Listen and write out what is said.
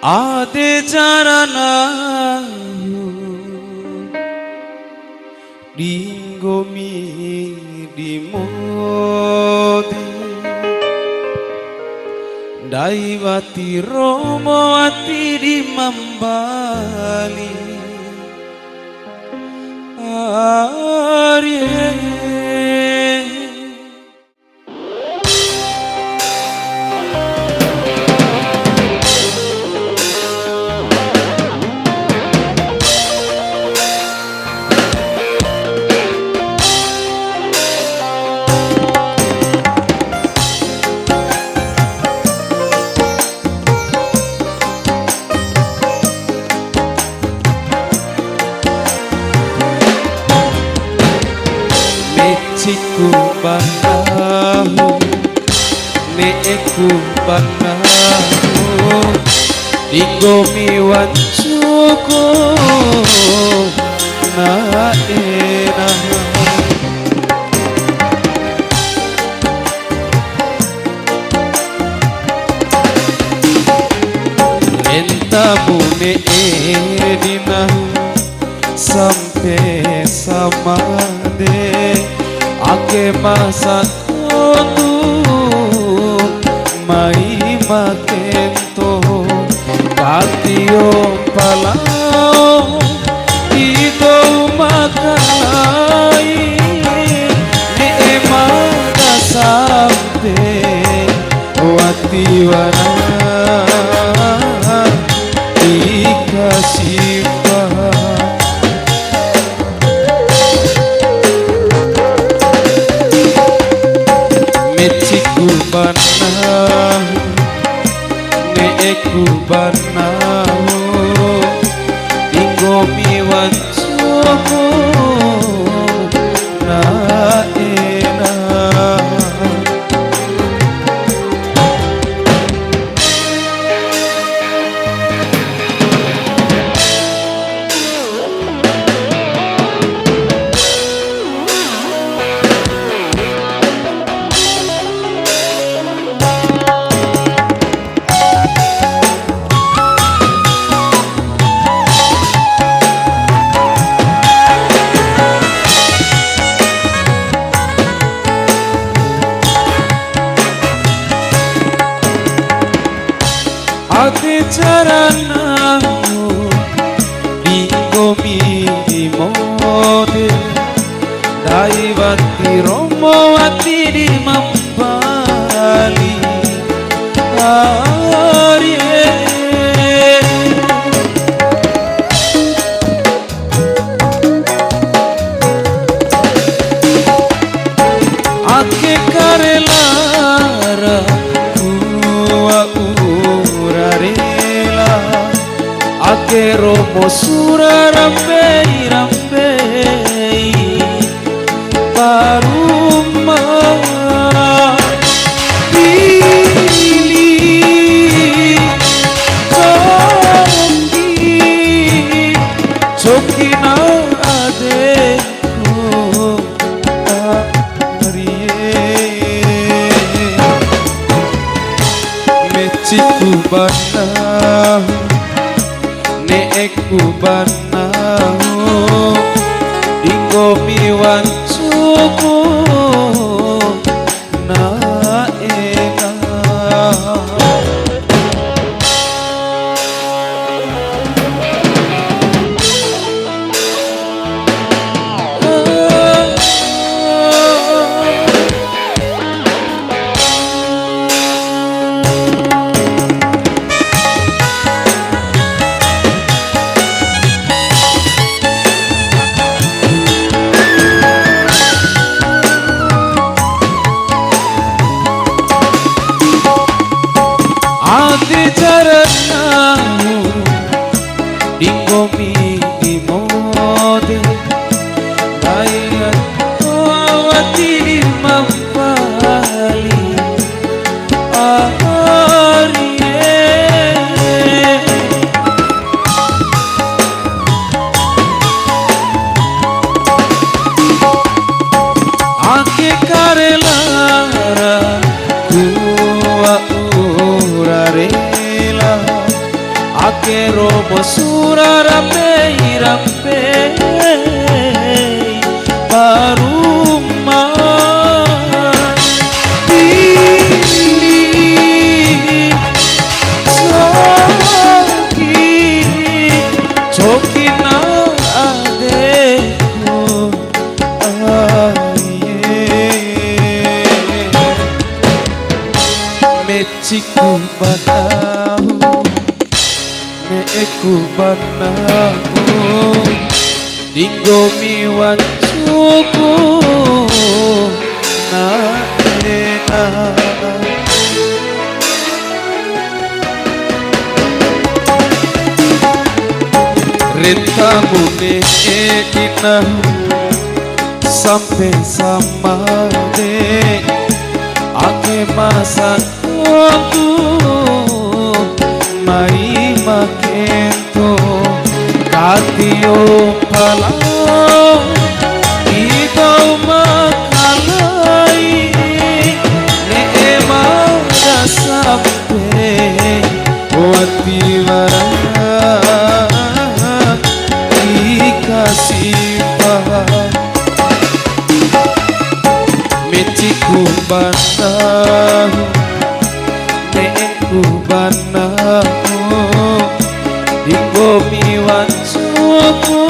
Ade jarana dinggomi di modi Daiwati Romowati di Mambali Arye Ciku banahu neeku banahu Dinggomi wancuku naena Entamu needinahu sampai samade Ake masa kotu mai makento Katio palao Ido makai Ni emada sampe Watiwana Dikasih Ciku banahu neeku banahu Dinggomi wancuku naena Ate jaranamu dinggomi di mode Daiwati Romowati di Mambali Arye Ake karelara Ake romo sura rambei rambei Paruma Pili Coki na adeku Arye Meciku banahu neeku banahu Dinggomi wancuku naena Ate jaranamu dinggomi di mode Daiwati di Mambali Arye Ake karelara kuwa urarela kero bosura rampe baruma di choki na adekku mechiku banahu neku banahu dinggo miwancuku na ena rentamu ne edinahu sampai samade ake masa tu mai makento katio pala ito makalai ne emada sampai watiwara dikasih meciku banahu neku banahu dinggo miwancuku